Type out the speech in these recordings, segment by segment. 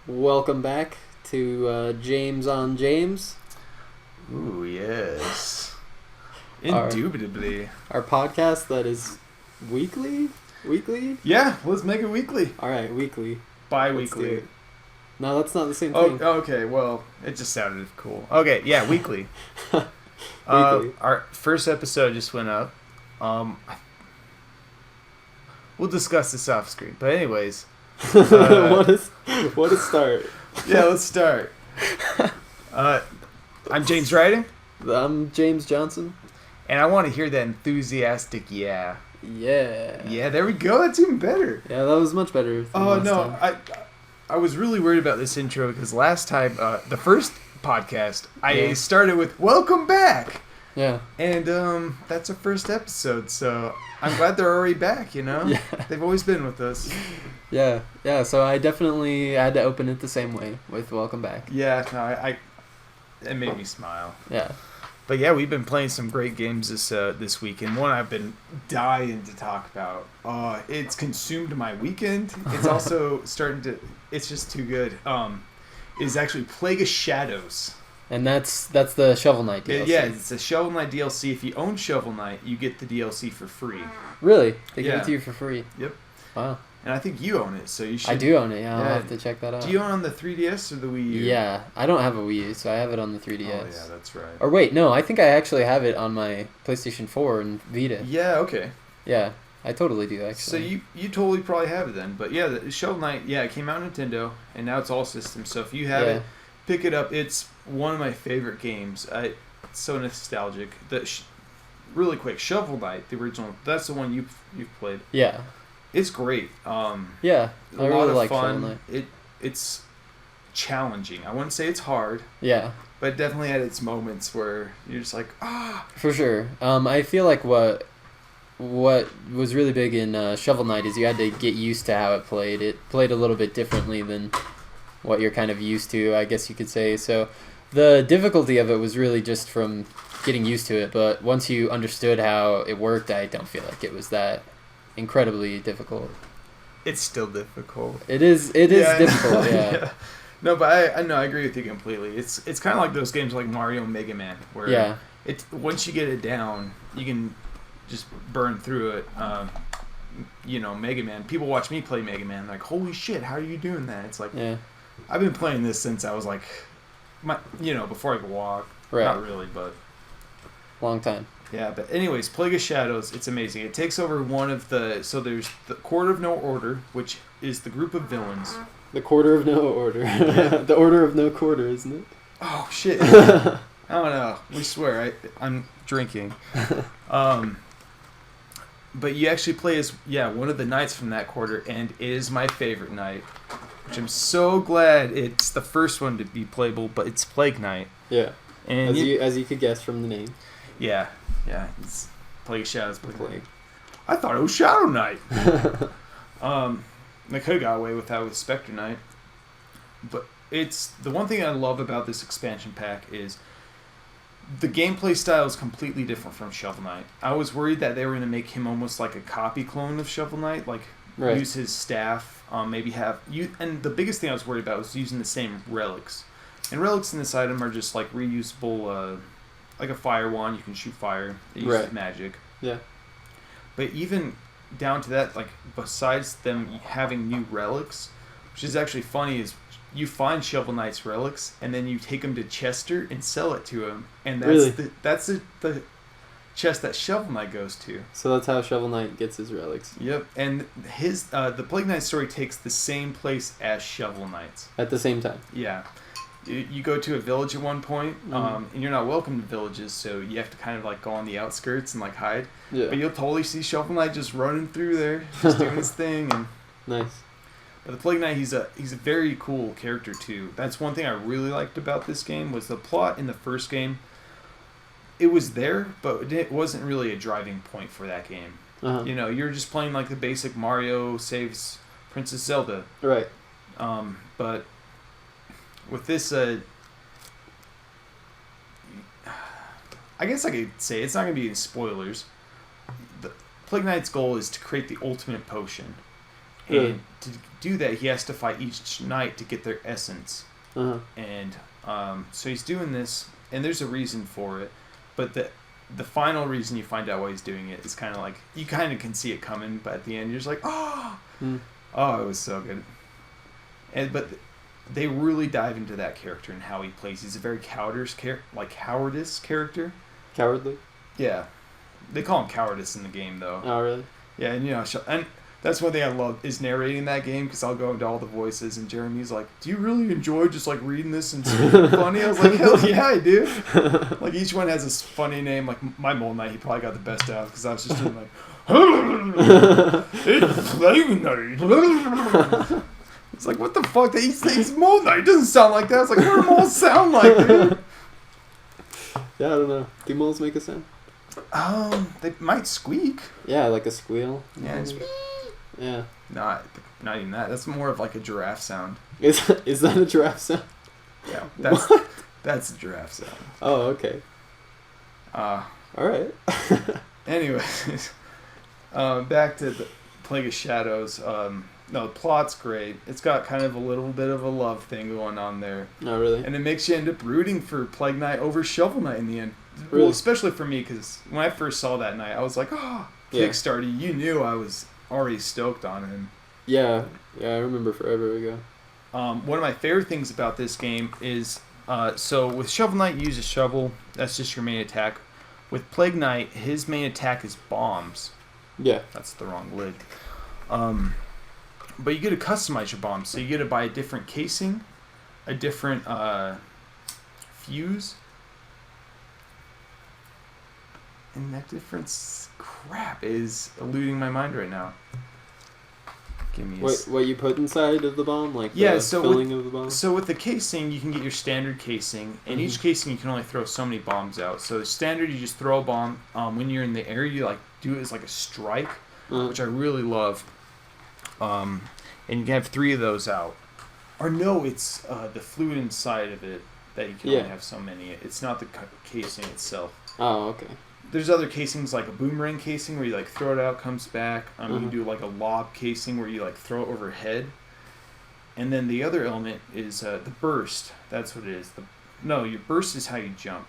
Welcome back to James on James, Ooh, yes. Our- Indubitably. our podcast that is weekly. Weekly? Yeah, let's make it weekly. All right, weekly. Let's do Bi-weekly. it. No, that's not the same Oh, thing. okay, well, it just sounded cool. Okay, yeah, weekly. Weekly. Our first episode just went up. We'll discuss this off screen. But anyways, what a start. yeah, let's start. I'm James Ryden, I'm James Johnson. and I want to hear that enthusiastic yeah. Yeah. Yeah, there we go. That's even better. Yeah, that was much better. Than Oh last no, time. I was really worried about this intro because last time, the first podcast, I Yeah. started with "Welcome back," Yeah. and that's our first episode. So I'm glad they're already back. You know, Yeah. they've always been with us. Yeah. Yeah. So I definitely had to open it the same way with "Welcome Back." Yeah, no, it made me smile. Yeah. But yeah, we've been playing some great games this week, and one I've been dying to talk about. It's consumed my weekend. It's also starting to. It's just too good. Is actually Plague of Shadows. And that's the Shovel Knight DLC. Yeah, it's a Shovel Knight DLC. If you own Shovel Knight, you get the DLC for free. Really? They give Yeah. it to you for free. Yep. Wow. And I think you own it, so you should. I do own it. Yeah, I'll Yeah. have to check that out. Do you own it on the 3DS or the Wii U? Yeah, I don't have a Wii U, so I have it on the 3DS. Oh yeah, that's right. Or wait, no, I think I actually have it on my PlayStation 4 and Vita. Yeah, okay. Yeah, I totally do So actually. you totally probably have it then. But yeah, the Shovel Knight, yeah, it came out on Nintendo, and now it's all systems. So if you have Yeah. it, pick it up. It's one of my favorite games. It's so nostalgic. Really quick, Shovel Knight, the original. That's the one you've played. Yeah, It's great. yeah, A I lot really of like Shovel fun. Knight. It's challenging. I wouldn't say it's hard, Yeah, but it definitely had its moments where you're just like, ah. for sure. I feel like what was really big in Shovel Knight is you had to get used to how it played. It played a little bit differently than what you're kind of used to, I guess you could say. So the difficulty of it was really just from getting used to it, but once you understood how it worked, I don't feel like it was that incredibly difficult. It's still difficult. It is difficult, yeah. No, but I know I agree with you completely. It's kind of like those games like Mario and Mega Man, where Yeah. it once you get it down, you can just burn through it. Mega Man. People watch me play Mega Man, like, holy shit, how are you doing that? It's like Yeah. I've been playing this since I was like, before I could walk. Right. Not really, but Long time. yeah. But anyways, Plague of Shadows. It's amazing. It takes over one of the. So there's the Court of No Order, which is the group of villains. The Quarter of No Order. The Order of No Quarter, isn't it? Oh shit! I don't know. We swear I'm drinking. But you actually play as one of the knights from that quarter, and it is my favorite knight, which I'm so glad it's the first one to be playable. But it's Plague Knight, Yeah. and As you could guess from the name. yeah, it's Plague of Shadows. Plague. I thought it was Shadow Knight. They could have got away with that with Spectre Knight. But it's the one thing I love about this expansion pack is the gameplay style is completely different from Shovel Knight. I was worried that they were going to make him almost like a copy clone of Shovel Knight, like Right. use his staff, maybe have you. And the biggest thing I was worried about was using the same relics. And relics in this item are just like reusable, like a fire wand. You can shoot fire. It uses Right. magic. Yeah. But even down to that, like besides them having new relics, which is actually funny, is you find Shovel Knight's relics and then you take them to Chester and sell it to him, and that's Really? the chest that Shovel Knight goes to. So that's how Shovel Knight gets his relics. Yep, and his the Plague Knight story takes the same place as Shovel Knight's. At the same time. Yeah. You go to a village at one point, and you're not welcome to villages, so you have to kind of like go on the outskirts and like hide. Yeah. But you'll totally see Shovel Knight just running through there, just doing his thing. And Nice. but the Plague Knight, he's a very cool character too. That's one thing I really liked about this game was the plot in the first game. It was there, but it wasn't really a driving point for that game. Uh-huh. You're just playing like the basic Mario saves Princess Zelda. Right. But with this, I guess I could say it's not going to be any spoilers. The Plague Knight's goal is to create the ultimate potion. And to do that, he has to fight each knight to get their essence. Uh-huh. And so he's doing this, and there's a reason for it. But the final reason you find out why he's doing it is kind of like, you kind of can see it coming, but at the end you're just like, oh, oh, it was so good. But they really dive into that character and how he plays. He's a very cowardice character. Cowardly? Yeah. They call him cowardice in the game, though. Oh, really? Yeah, and and that's one thing I love is narrating that game, because I'll go into all the voices, and Jeremy's like, do you really enjoy just like reading this and it's funny? I was like, hell yeah, I do. Like each one has this funny name. Like my Mole Knight, he probably got the best out because I was just doing like, it's Flame Knight. It's like, what the fuck? He's Mole Knight. It doesn't sound like that. It's like, what do moles sound like, dude? Yeah, I don't know. Do moles make a sound? They might squeak. Yeah, like a squeal. Yeah. Yeah. Not even that. That's more of like a giraffe sound. Is that a giraffe sound? Yeah, that's a giraffe sound. Oh, okay. All right. Anyways, back to the Plague of Shadows. No, the plot's great. It's got kind of a little bit of a love thing going on there. Oh, really? And it makes you end up rooting for Plague Knight over Shovel Knight in the end. Really? Well, especially for me, because when I first saw that night, I was like, oh, Kickstarter, you knew I was already stoked on him. Yeah, I remember forever ago. One of my favorite things about this game is, so with Shovel Knight, you use a shovel. That's just your main attack. With Plague Knight, his main attack is bombs. Yeah. That's the wrong lid. But you get to customize your bombs. So you get to buy a different casing, a different fuse. And that difference, crap, is eluding my mind right now. Give me what you put inside of the bomb? Like the filling of the bomb? So with the casing, you can get your standard casing. And each casing, you can only throw so many bombs out. So the standard, you just throw a bomb. When you're in the air, you like do it as like a strike, which I really love. And you can have 3 of those out. Or no, it's the fluid inside of it that you can only have so many. It's not the casing itself. Oh, okay. There's other casings like a boomerang casing where you like throw it out, comes back. You can do like a lob casing where you like throw it overhead. And then the other element is the burst. That's what it is. Your burst is how you jump.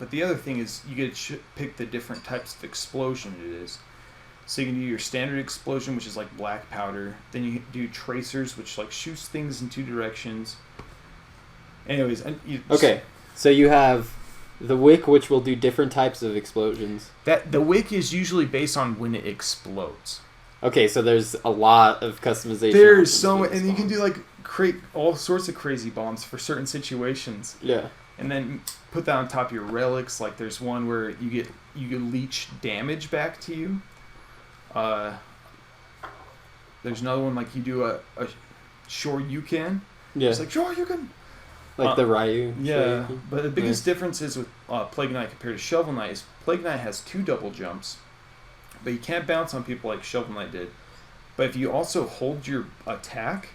But the other thing is you get to pick the different types of explosion it is. So you can do your standard explosion, which is like black powder. Then you do tracers, which like shoots things in 2 directions. Anyways, okay. So you have the wick, which will do different types of explosions. The wick is usually based on when it explodes. Okay, so there's a lot of customization. There's so, and you can do like create all sorts of crazy bombs for certain situations. Yeah. And then put that on top of your relics. Like there's one where you leech damage back to you. There's another one like you do a sure you can. Yeah. It's like sure you can. Like the Ryu. Yeah, but the biggest difference is with Plague Knight compared to Shovel Knight is Plague Knight has 2 double jumps, but you can't bounce on people like Shovel Knight did. But if you also hold your attack,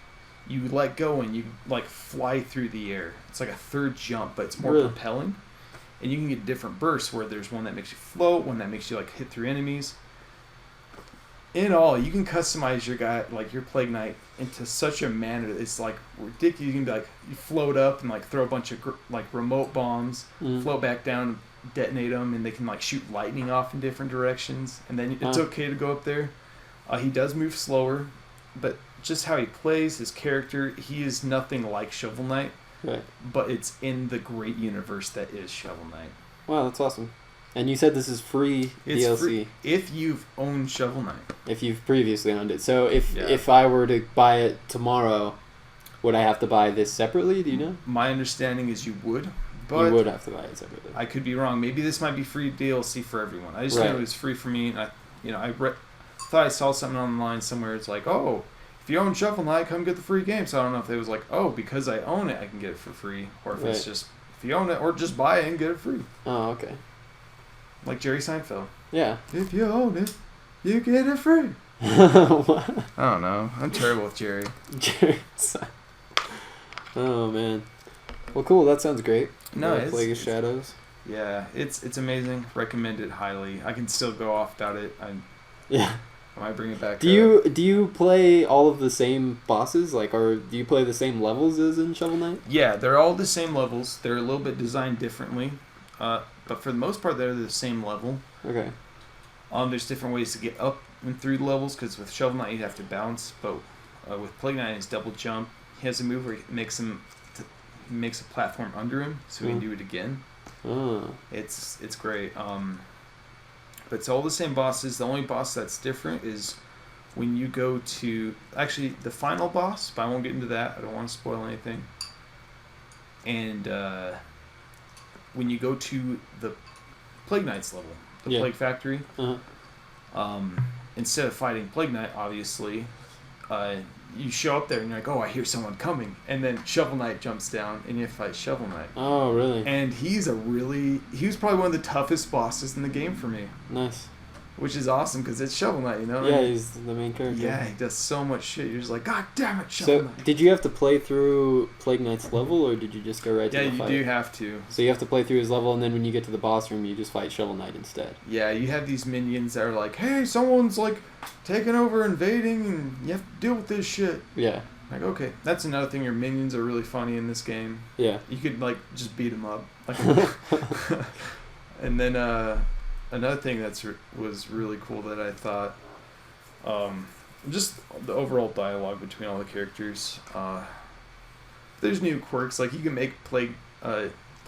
you let go and you like fly through the air. It's like a 3rd jump, but it's more propelling. And you can get different bursts where there's one that makes you float, one that makes you like hit through enemies. In all, you can customize your guy, like your Plague Knight, into such a manner that it's like ridiculous. You can be like, you float up and like throw a bunch of like remote bombs, float back down, detonate them, and they can like shoot lightning off in different directions. And then it's okay to go up there. He does move slower, but just how he plays, his character, he is nothing like Shovel Knight. Right. But it's in the great universe that is Shovel Knight. Wow, that's awesome. And you said this is free DLC. Free if you've owned Shovel Knight. If you've previously owned it. So if I were to buy it tomorrow, would I have to buy this separately? Do you know? My understanding is you would. But you would have to buy it separately. I could be wrong. Maybe this might be free DLC for everyone. I just know it was free for me. And I thought I saw something online somewhere. It's like, oh, if you own Shovel Knight, come get the free game. So I don't know if it was like, oh, because I own it, I can get it for free. Or if it's just, if you own it, or just buy it and get it free. Oh, okay. Like Jerry Seinfeld. Yeah. If you own it, you get it free. What? I don't know. I'm terrible with Jerry. Jerry Seinfeld. Oh, man. Well, cool. That sounds great. No, it's Plague of Shadows. Yeah, it's amazing. Recommend it highly. I can still go off about it. Yeah. I might bring it back. Do you play all of the same bosses, like, or do you play the same levels as in Shovel Knight? Yeah, they're all the same levels. They're a little bit designed differently, but for the most part, they're the same level. Okay. There's different ways to get up and through the levels because with Shovel Knight you have to bounce, but with Plague Knight it's double jump. He has a move where he makes a platform under him, so he can do it again. Oh. It's great. But it's all the same bosses. The only boss that's different is when you go to actually the final boss, but I won't get into that. I don't want to spoil anything. And when you go to the Plague Knight's level, the Plague Factory, instead of fighting Plague Knight, obviously, you show up there and you're like, oh, I hear someone coming, and then Shovel Knight jumps down and you fight Shovel Knight. Oh, really? And he was probably one of the toughest bosses in the game for me. Nice. Which is awesome because it's Shovel Knight, you know? Yeah, he's the main character. Yeah, he does so much shit. You're just like, God damn it, Shovel Knight. So, did you have to play through Plague Knight's level, or did you just go right to the fight? Yeah, you do have to. So you have to play through his level, and then when you get to the boss room, you just fight Shovel Knight instead. Yeah, you have these minions that are like, hey, someone's like taking over, invading, and you have to deal with this shit. Yeah. Like, okay, that's another thing. Your minions are really funny in this game. Yeah. You could like just beat them up. Like, and then another thing was really cool that I thought, just the overall dialogue between all the characters. There's new quirks, like you can make Plague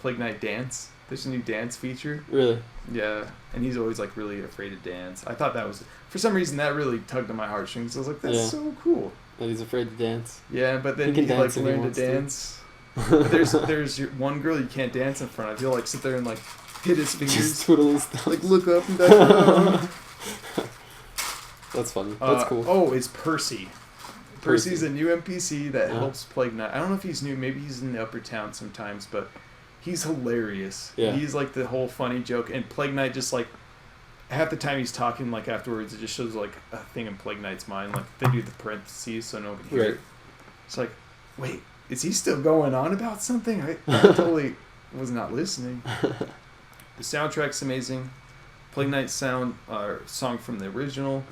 Knight dance. There's a new dance feature. Really? Yeah, and he's always like really afraid to dance. I thought that was, for some reason, that really tugged at my heartstrings. I was like, that's so cool. That he's afraid to dance. Yeah, but then he like learned to dance. But there's one girl you can't dance in front of. He'll like sit there and like hit his fingers, just twiddle his thumbs. like look up and down. That's funny. That's cool. Oh, it's Percy. Percy's a new NPC that helps Plague Knight. I don't know if he's new. Maybe he's in the Upper Town sometimes, but he's hilarious. Yeah. He's like the whole funny joke, and Plague Knight just like half the time he's talking, like afterwards, it just shows like a thing in Plague Knight's mind. Like they do the parentheses so no one can hear it. It's like, wait, is he still going on about something? I totally was not listening. The soundtrack's amazing. Plague Knight's song from the original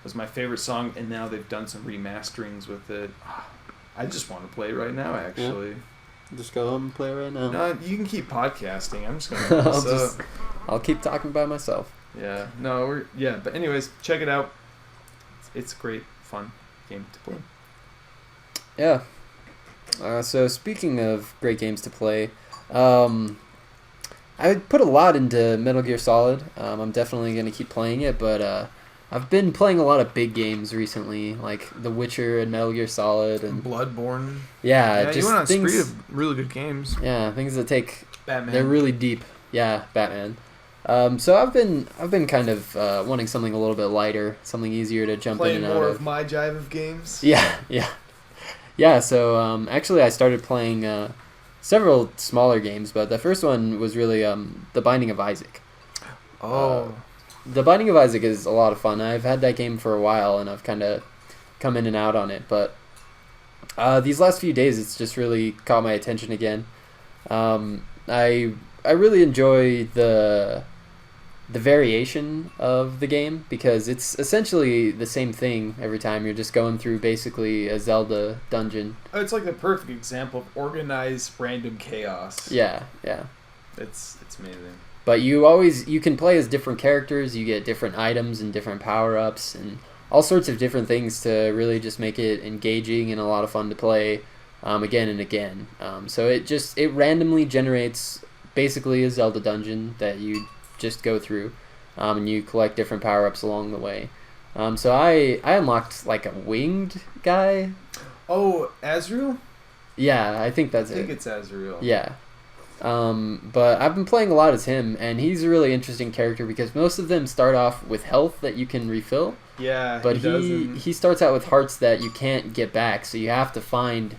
was my favorite song, and now they've done some remasterings with it. I just want to play it right now, actually. Yeah. Just go home and play it right now. No, you can keep podcasting. I'm just gonna. I'll keep talking by myself. Yeah. No. But anyways, check it out. It's a great, fun game to play. Yeah. So speaking of great games to play, I put a lot into Metal Gear Solid. I'm definitely gonna keep playing it, but I've been playing a lot of big games recently, like The Witcher and Metal Gear Solid and Bloodborne. Yeah, just you went on things, a spree of really good games. Yeah, things that take Batman. They're really deep. Yeah, Batman. So I've been kind of wanting something a little bit lighter, something easier to jump in and out of. Playing more of my jive of games. Yeah. So actually, I started playing several smaller games, but the first one was really The Binding of Isaac. The Binding of Isaac is a lot of fun. I've had that game for a while, and I've kind of come in and out on it. But these last few days, it's just really caught my attention again. I really enjoy the variation of the game because it's essentially the same thing every time. You're just going through basically a Zelda dungeon. Oh, it's like the perfect example of organized random chaos. Yeah. It's amazing. But you can play as different characters, you get different items and different power-ups and all sorts of different things to really just make it engaging and a lot of fun to play again and again. So it randomly generates basically a Zelda dungeon that you just go through and you collect different power-ups along the way. So I unlocked like a winged guy. Oh, Azrael? Yeah, I think that's it. I think it's Azrael. Yeah. But I've been playing a lot as him, and he's a really interesting character because most of them start off with health that you can refill. Yeah, but he starts out with hearts that you can't get back, so you have to find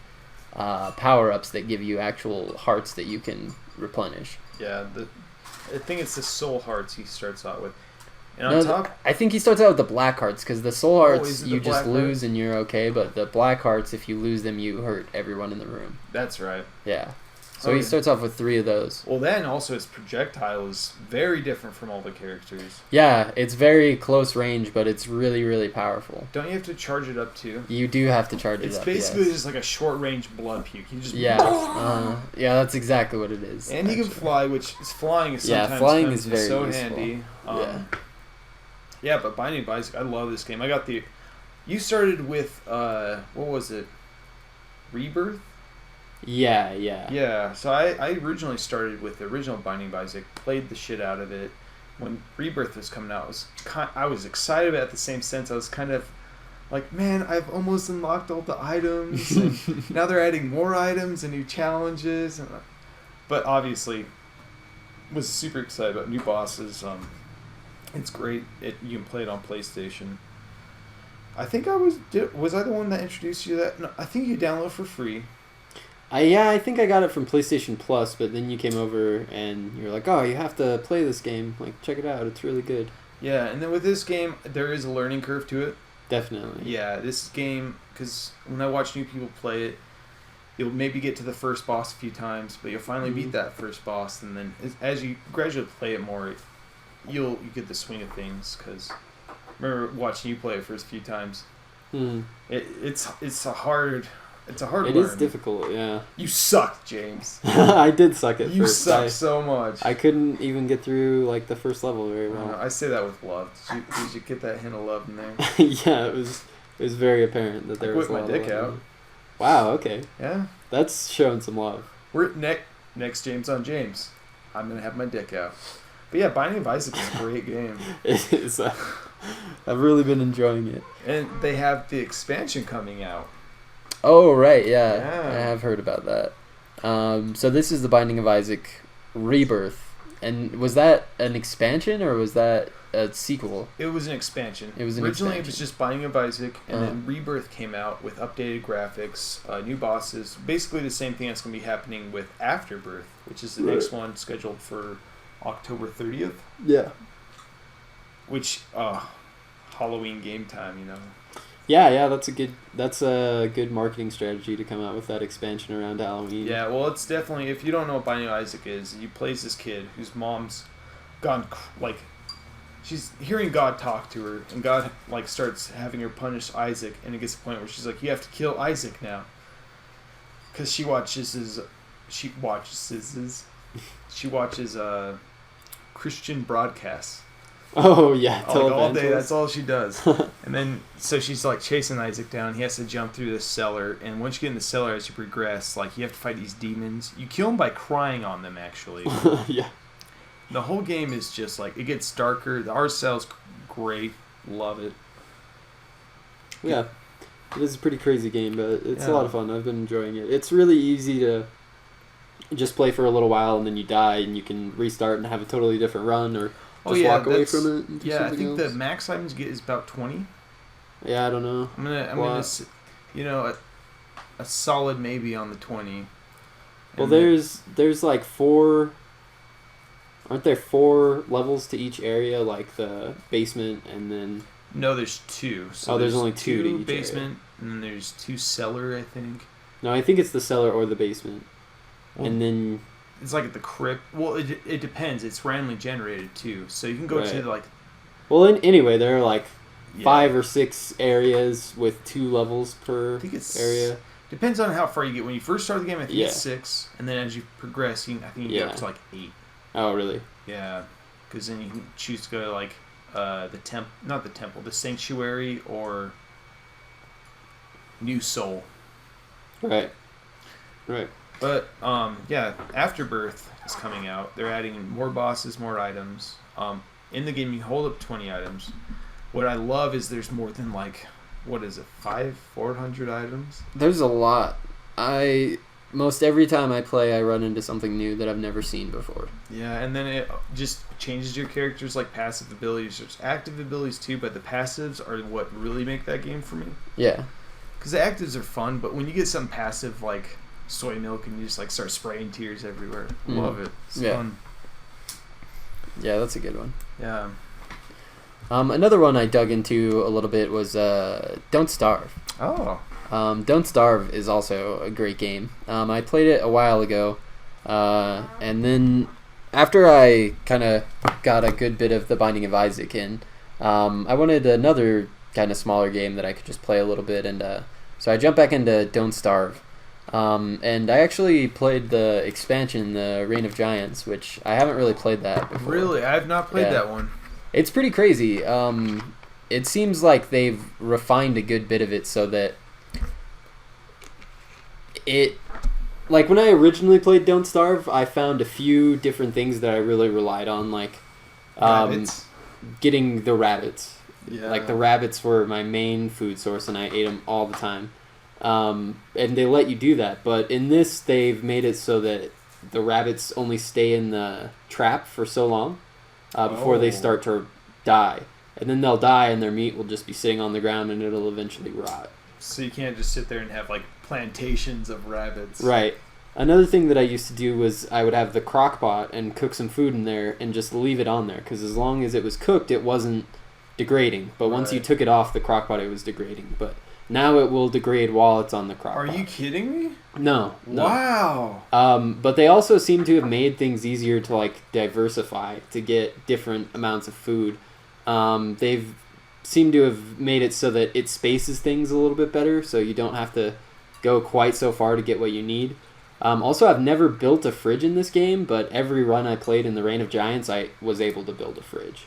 power-ups that give you actual hearts that you can replenish. Yeah, I think it's the soul hearts he starts out with. And on top, I think he starts out with the black hearts because the soul hearts you just lose hearts? And you're okay, but the black hearts, if you lose them, you hurt everyone in the room. That's right. Yeah. So he starts off with 3 of those. Well, then also his projectile is very different from all the characters. Yeah, it's very close range, but it's really, really powerful. Don't you have to charge it up too? You do have to charge it up. It's basically yes. just like a short range blood puke. You just Yeah, yeah, that's exactly what it is. and he can fly, which is flying is Yeah, sometimes flying is very so useful. handy. Yeah. Yeah, but Binding of Isaac, I love this game. I got the. You started with what was it? Rebirth. Yeah. Yeah, so I originally started with the original Binding of Isaac, played the shit out of it. When Rebirth was coming out, I was excited, but at the same sense, I was kind of like, man, I've almost unlocked all the items, and now they're adding more items and new challenges. But obviously, was super excited about new bosses. It's great. You can play it on PlayStation. I think was I the one that introduced you to that? No, I think you download for free. I think I got it from PlayStation Plus, but then you came over and you were like, oh, you have to play this game. Like, check it out. It's really good. Yeah, and then with this game, there is a learning curve to it. Definitely. Yeah, this game, because when I watch new people play it, you'll maybe get to the first boss a few times, but you'll finally beat that first boss, and then as you gradually play it more, you get the swing of things. Because remember watching you play it first few times. It's a hard. It's a hard It learn. is difficult, yeah. You sucked, James. I did suck at You first. suck so much. I couldn't even get through like the first level very well. I say that with love. Did you get that hint of love in there? Yeah, it was very apparent that there was a whipped lot my of dick love. out. Wow, okay. Yeah. That's showing some love. We're next James on James. I'm gonna have my dick out. But yeah, Binding of Isaac is a great game. It is. I've really been enjoying it. And they have the expansion coming out. Oh, right, yeah. Yeah. I have heard about that. So this is the Binding of Isaac Rebirth. And was that an expansion or was that a sequel? It was an expansion. It was an Originally, expansion. it was just Binding of Isaac, and then Rebirth came out with updated graphics, new bosses. Basically the same thing that's going to be happening with Afterbirth, which is the next one scheduled for October 30th. Yeah. Which, Halloween game time, you know. Yeah, that's a good marketing strategy to come out with that expansion around Halloween. Yeah, well, it's definitely, if you don't know what Binding of Isaac is, he plays this kid whose mom's gone, she's hearing God talk to her, and God, starts having her punish Isaac, and it gets to the point where she's like, you have to kill Isaac now. Because she watches Christian broadcasts. Oh, yeah. All day, that's all she does. And then, so she's chasing Isaac down. He has to jump through this cellar. And once you get in the cellar, as you progress, you have to fight these demons. You kill them by crying on them, actually. Yeah. The whole game is just it gets darker. The art style's great. Love it. Yeah. It is a pretty crazy game, but it's a lot of fun. I've been enjoying it. It's really easy to just play for a little while and then you die and you can restart and have a totally different run or just walk away from it. And do I think else. the max items get is about 20. Yeah, I don't know. I'm gonna a solid maybe on the 20. Well, there's 4. Aren't there 4 levels to each area, like the basement and then? No, there's 2. So there's only 2 to each basement, and then there's 2 cellar, I think. No, I think it's the cellar or the basement, Well, and then. It's like at the crypt. Well, it depends. It's randomly generated too, so you can go to Well, anyway, there are 5 or 6 areas with 2 levels per area. Depends on how far you get. When you first start the game, I think Yeah. it's 6, and then as you progress, I think you get up to 8. Oh, really? Yeah, because then you can choose to go to the sanctuary or New Soul. Right. But Afterbirth is coming out. They're adding more bosses, more items. In the game, you hold up 20 items. What I love is there's more than 400 items. There's a lot. Most every time I play, I run into something new that I've never seen before. Yeah, and then it just changes your character's passive abilities. There's active abilities too, but the passives are what really make that game for me. Yeah. Because the actives are fun, but when you get some passive soy milk and you just start spraying tears everywhere, love it. It's fun. Yeah, that's a good one. Yeah. Another one I dug into a little bit was Don't Starve. Oh. Don't Starve is also a great game. I played it a while ago. And then after I kind of got a good bit of The Binding of Isaac in, I wanted another kind of smaller game that I could just play a little bit, and so I jumped back into Don't Starve. And I actually played the expansion, the Reign of Giants, which I haven't really played that before. Really? I have not played that one. It's pretty crazy. It seems like they've refined a good bit of it so that it... Like, when I originally played Don't Starve, I found a few different things that I really relied on, like Rabbits? getting the rabbits. Yeah. Like, the rabbits were my main food source, and I ate them all the time. And they let you do that, but in this, they've made it so that the rabbits only stay in the trap for so long before they start to die. And then they'll die, and their meat will just be sitting on the ground, and it'll eventually rot. So you can't just sit there and have, like, plantations of rabbits. Right. Another thing that I used to do was I would have the crock pot and cook some food in there and just leave it on there, because as long as it was cooked, it wasn't degrading. But once you took it off the crock pot, it was degrading. But now it will degrade while it's on the crock pot. Are you kidding me? No. Wow. But they also seem to have made things easier to, like, diversify, to get different amounts of food. They've seemed to have made it so that it spaces things a little bit better, so you don't have to go quite so far to get what you need. Also, I've never built a fridge in this game, but every run I played in the Reign of Giants, I was able to build a fridge.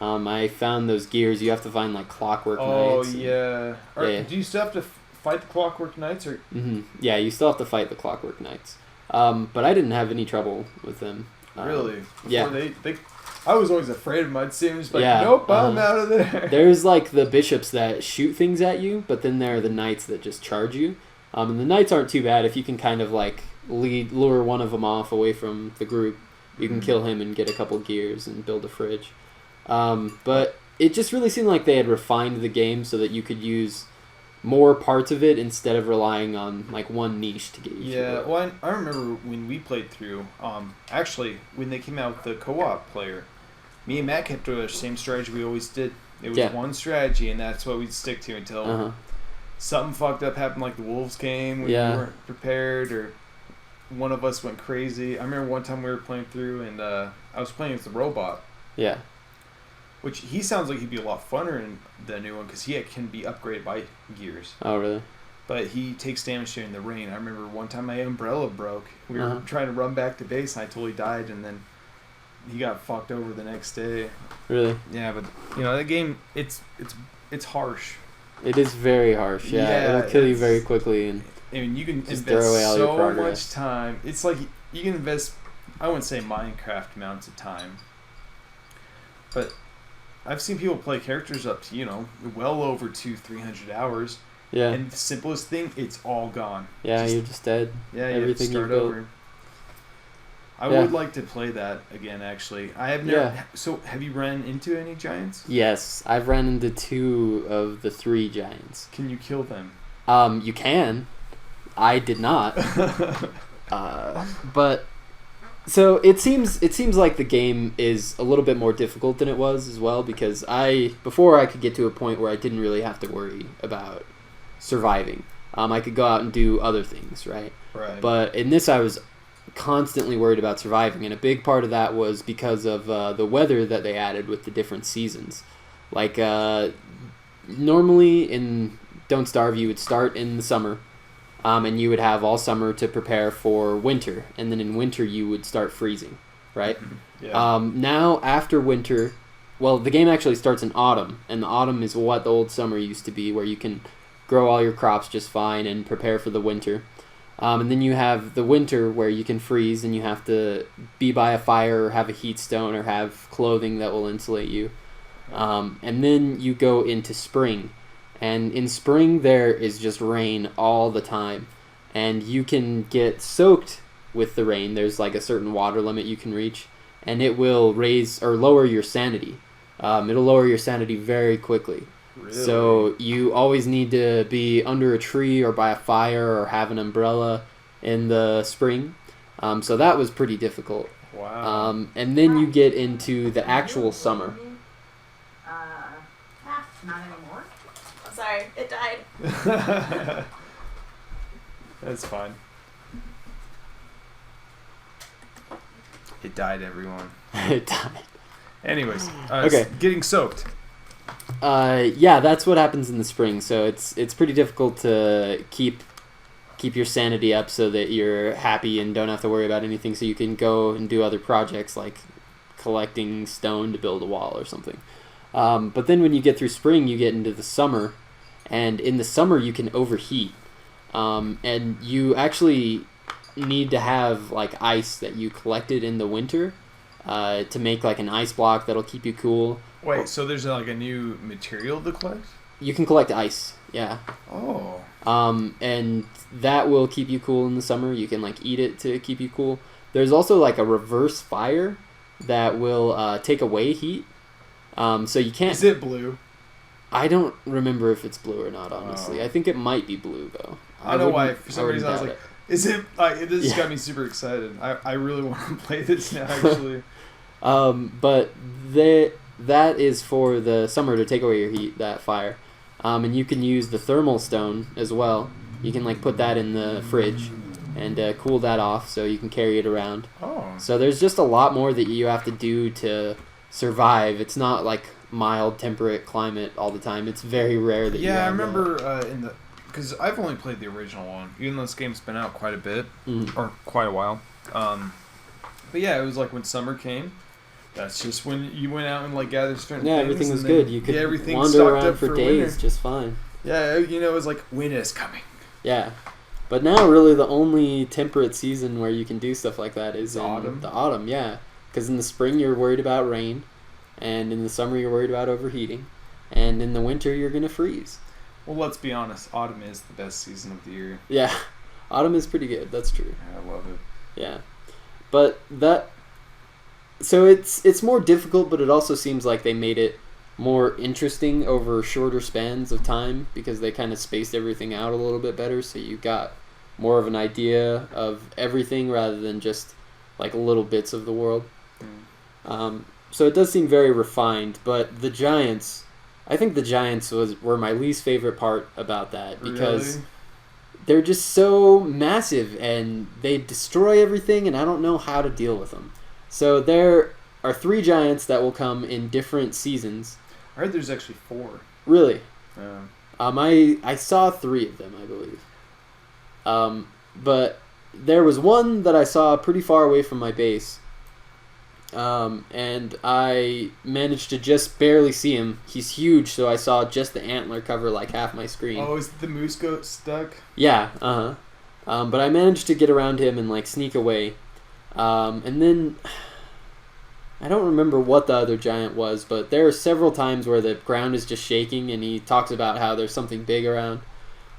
I found those gears. You have to find, like, Clockwork Knights. Oh, yeah. Do you still have to fight the Clockwork Knights? Or? Mm-hmm. Yeah, you still have to fight the Clockwork Knights. But I didn't have any trouble with them. Really? Yeah. I was always afraid of them. I'd see them just like, Yeah, nope, I'm out of there. There's, like, the bishops that shoot things at you, but then there are the knights that just charge you. And the knights aren't too bad if you can kind of, like, lure one of them off away from the group. You can kill him and get a couple gears and build a fridge. But it just really seemed like they had refined the game so that you could use more parts of it instead of relying on, like, one niche to get you through it. Well, I remember when we played through, actually, when they came out with the co-op player, me and Matt kept doing the same strategy we always did. It was one strategy, and that's what we'd stick to until something fucked up happened, like the Wolves game when we weren't prepared, or one of us went crazy. I remember one time we were playing through, and I was playing as the robot. Yeah. Which he sounds like he'd be a lot funner in the new one because he can be upgraded by gears. Oh, really? But he takes damage during the rain. I remember one time my umbrella broke. We were trying to run back to base, and I totally died, and then he got fucked over the next day. Really? Yeah, but that game, it's harsh. It is very harsh. Yeah, it'll kill you very quickly, and I mean, you can just invest throw away all your so progress. much time. It's like you can invest, I wouldn't say Minecraft amounts of time, but I've seen people play characters up to, well over 200-300 hours. Yeah. And the simplest thing, it's all gone. Yeah, you're just dead. Yeah, everything you have to start over. I Yeah. would like to play that again, actually. I have never. Yeah. So, have you run into any giants? Yes, I've ran into 2 of the 3 giants. Can you kill them? You can. I did not. But so it seems like the game is a little bit more difficult than it was as well, because before I could get to a point where I didn't really have to worry about surviving. I could go out and do other things, right? Right. But in this, I was constantly worried about surviving, and a big part of that was because of the weather that they added with the different seasons. Like, normally in Don't Starve, you would start in the summer, and you would have all summer to prepare for winter, and then in winter you would start freezing, right? Yeah. Now, after winter, well, the game actually starts in autumn, and the autumn is what the old summer used to be, where you can grow all your crops just fine and prepare for the winter. And then you have the winter where you can freeze and you have to be by a fire or have a heat stone or have clothing that will insulate you. And then you go into spring. And in spring there is just rain all the time. And you can get soaked with the rain. There's like a certain water limit you can reach. And it will raise or lower your sanity. It'll lower your sanity very quickly. Really? So you always need to be under a tree or by a fire or have an umbrella in the spring. So that was pretty difficult. Wow. And then you get into the actual summer. Not anymore. I'm sorry, it died. That's fine. It died, everyone. It died. Anyways, Okay. Getting soaked. Yeah, that's what happens in the spring. So it's pretty difficult to keep your sanity up so that you're happy and don't have to worry about anything. So you can go and do other projects like collecting stone to build a wall or something. But then when you get through spring, you get into the summer, and in the summer you can overheat, and you actually need to have like ice that you collected in the winter to make like an ice block that'll keep you cool. Wait, so there's like a new material to collect? You can collect ice, yeah. Oh. And that will keep you cool in the summer. You can like eat it to keep you cool. There's also like a reverse fire that will take away heat. So you can't. Is it blue? I don't remember if it's blue or not. Honestly, Oh. I think it might be blue though. I don't know why. wouldn't- For some wouldn't reason, I was doubt like, is it like this Yeah. got me super excited. I really want to play this now. Actually. But that is for the summer to take away your heat. That fire, and you can use the thermal stone as well. You can like put that in the fridge and cool that off, so you can carry it around. Oh. So there's just a lot more that you have to do to survive. It's not like mild temperate climate all the time. It's very rare that you Yeah, I have that. remember because I've only played the original one, even though this game's been out quite a bit or quite a while. But yeah, it was like when summer came. That's just when you went out and like gathered certain Yeah, things. everything was and then- good. You could yeah, everything wander stocked around up for winter. days just fine. Yeah, it was like winter is coming. Yeah. But now really the only temperate season where you can do stuff like that is in Autumn? the autumn, yeah. Because in the spring you're worried about rain, and in the summer you're worried about overheating, and in the winter you're going to freeze. Well, let's be honest. Autumn is the best season of the year. Yeah. Autumn is pretty good. That's true. Yeah, I love it. Yeah, but so it's more difficult, but it also seems like they made it more interesting over shorter spans of time because they kind of spaced everything out a little bit better, so you got more of an idea of everything rather than just like little bits of the world. So it does seem very refined, but the Giants, I think the Giants were my least favorite part about that because Really? they're just so massive and they destroy everything, and I don't know how to deal with them. So there are 3 Giants that will come in different seasons. I heard there's actually 4. Really? Yeah. I saw 3 of them, I believe. But there was one that I saw pretty far away from my base. And I managed to just barely see him. He's huge, so I saw just the antler cover like half my screen. Oh, is the moose goat stuck? Yeah, but I managed to get around him and like sneak away. And then I don't remember what the other giant was, but there are several times where the ground is just shaking and he talks about how there's something big around.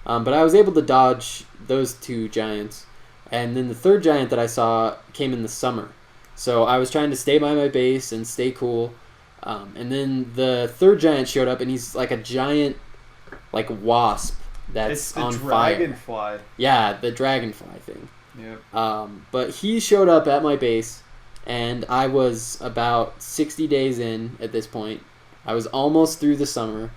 But I was able to dodge those 2 giants. And then the 3rd giant that I saw came in the summer. So I was trying to stay by my base and stay cool. And then the 3rd giant showed up and he's like a giant like wasp that's It's the on fire. dragonfly. Yeah, the dragonfly thing. Yep. But he showed up at my base, and I was about 60 days in at this point. I was almost through the summer,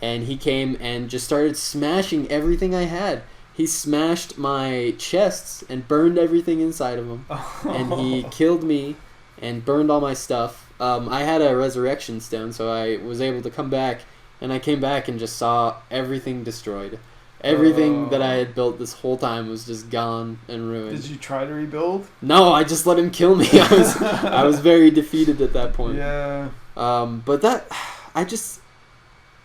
and he came and just started smashing everything I had. He smashed my chests and burned everything inside of them, and he killed me and burned all my stuff. I had a resurrection stone, so I was able to come back, and I came back and just saw everything destroyed. Everything that I had built this whole time was just gone and ruined. Did you try to rebuild? No, I just let him kill me. I was very defeated at that point. Yeah. But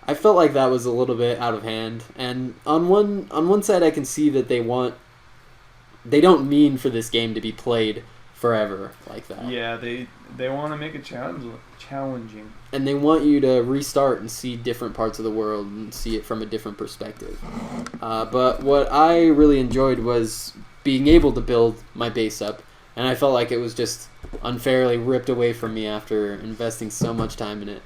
I felt like that was a little bit out of hand. And on one side, I can see that they don't mean for this game to be played forever like that. Yeah, they want to make it challenging. And they want you to restart and see different parts of the world and see it from a different perspective. But what I really enjoyed was being able to build my base up, and I felt like it was just unfairly ripped away from me after investing so much time in it.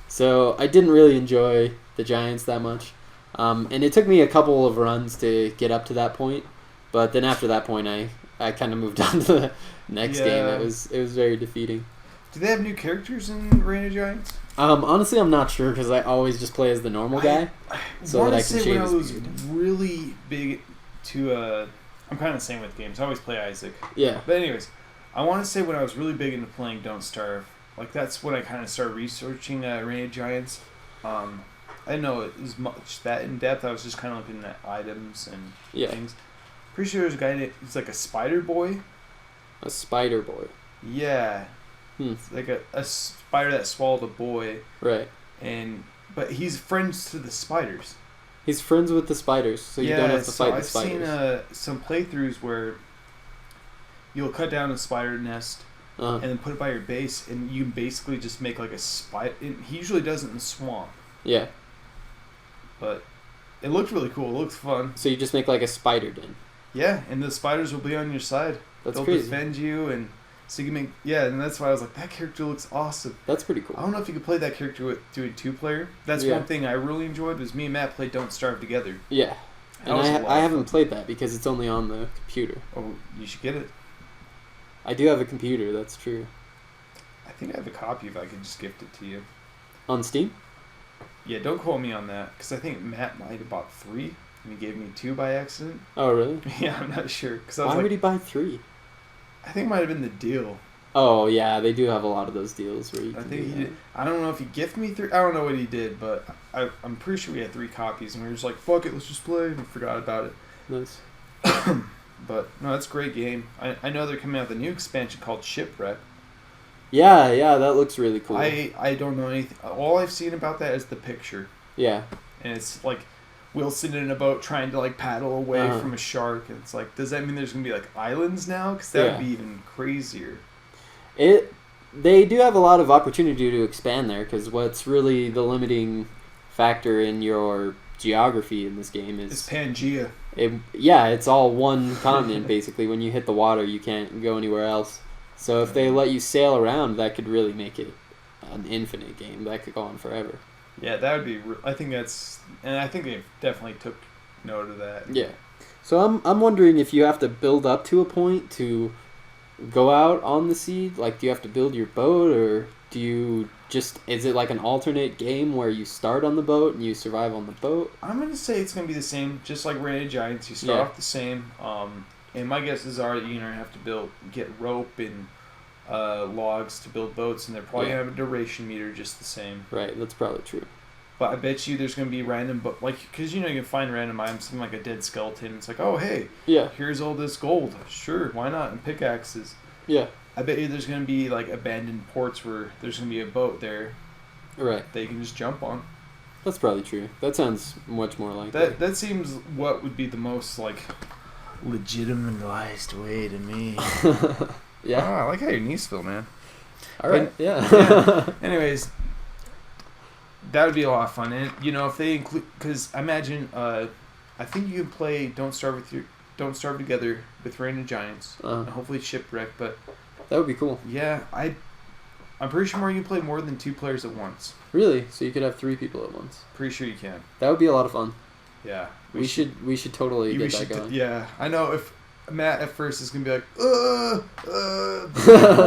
So I didn't really enjoy the Giants that much. And it took me a couple of runs to get up to that point, but then after that point I kind of moved on to the next game. It was very defeating. Do they have new characters in Reign of Giants? Honestly, I'm not sure because I always just play as the normal guy, so that I can shave when I his was beard. really big to I'm kind of the same with games. I always play Isaac. Yeah. But anyways, I want to say when I was really big into playing Don't Starve, like that's when I kind of started researching Reign of Giants. I didn't know it was much that in depth. I was just kind of looking at items and things. Pretty sure there's a guy he's like a spider boy. A spider boy. Yeah. It's like a spider that swallowed a boy. Right. But he's friends to the spiders. He's friends with the spiders, so you don't have to fight the spiders. I've seen some playthroughs where you'll cut down a spider nest and then put it by your base, and you can basically just make like a spider. He usually does it in the swamp. Yeah. But it looked really cool. It looked fun. So you just make like a spider den. Yeah, and the spiders will be on your side. They'll crazy. Defend you, and so you can make... Yeah, and that's why I was like, that character looks awesome. That's pretty cool. I don't know if you could play that character with doing 2-player. That's one thing I really enjoyed was me and Matt played Don't Starve together. Yeah. And I haven't played that because it's only on the computer. Oh, you should get it. I do have a computer, that's true. I think I have a copy if I could just gift it to you. On Steam? Yeah, don't quote me on that, because I think Matt might have bought 3, and he gave me 2 by accident. Oh, really? Yeah, I'm not sure. Why would he buy 3? I think it might have been the deal. Oh, yeah, they do have a lot of those deals where you I think he did. I don't know if he gifted me 3. I don't know what he did, but I'm pretty sure we had 3 copies, and we were just like, fuck it, let's just play, and we forgot about it. Nice. But, no, it's a great game. I know they're coming out with a new expansion called Shipwreck. Yeah, that looks really cool. I don't know anything. All I've seen about that is the picture. Yeah. And it's like Wilson in a boat trying to like paddle away from a shark. And it's like, does that mean there's going to be like islands now? Because that would be even crazier. They do have a lot of opportunity to expand there, because what's really the limiting factor in your geography in this game is... It's Pangea. It's all one continent, basically. When you hit the water, you can't go anywhere else. So if they let you sail around, that could really make it an infinite game. That could go on forever. Yeah, that would be... I think that's... And I think they definitely took note of that. Yeah. So I'm wondering if you have to build up to a point to go out on the sea. Like, do you have to build your boat, or do you just... Is it like an alternate game where you start on the boat and you survive on the boat? I'm going to say it's going to be the same. Just like Reign of Giants, you start off the same. And my guesses are that you're going to have to get rope and logs to build boats, and they're probably going to have a duration meter just the same. Right, that's probably true. But I bet you there's going to be random... Because, you can find random items, something like a dead skeleton. It's like, oh, hey, here's all this gold. Sure, why not? And pickaxes. Yeah. I bet you there's going to be, like, abandoned ports where there's going to be a boat there. Right. That you can just jump on. That's probably true. That sounds much more like that. That seems what would be the most, like... legitimized way to me. Yeah. I like how your knees feel, man. All right. Yeah. Anyways, that would be a lot of fun, and if they include, because I imagine, I think you can play Don't Starve Together with Reign of Giants, and hopefully Shipwreck. But that would be cool. Yeah, I'm pretty sure you can play more than 2 players at once. Really? So you could have 3 people at once? Pretty sure you can. That would be a lot of fun. Yeah. We should totally get that going. Yeah, I know if Matt at first is going to be like,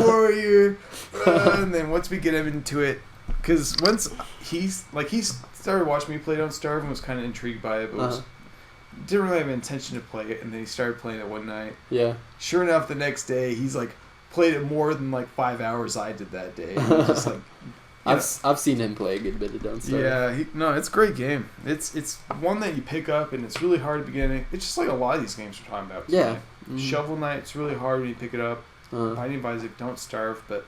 warrior, and then once we get him into it, because once he started watching me play Don't Starve and was kind of intrigued by it, but didn't really have an intention to play it, and then he started playing it one night. Yeah. Sure enough, the next day, he's like, played it more than like 5 hours I did that day. And he's just like... I've seen him play a good bit of Don't Starve. Yeah, it's a great game. It's one that you pick up, and it's really hard at the beginning. It's just like a lot of these games we're talking about. Yeah. Mm-hmm. Shovel Knight, it's really hard when you pick it up. Binding of Isaac, Don't Starve, but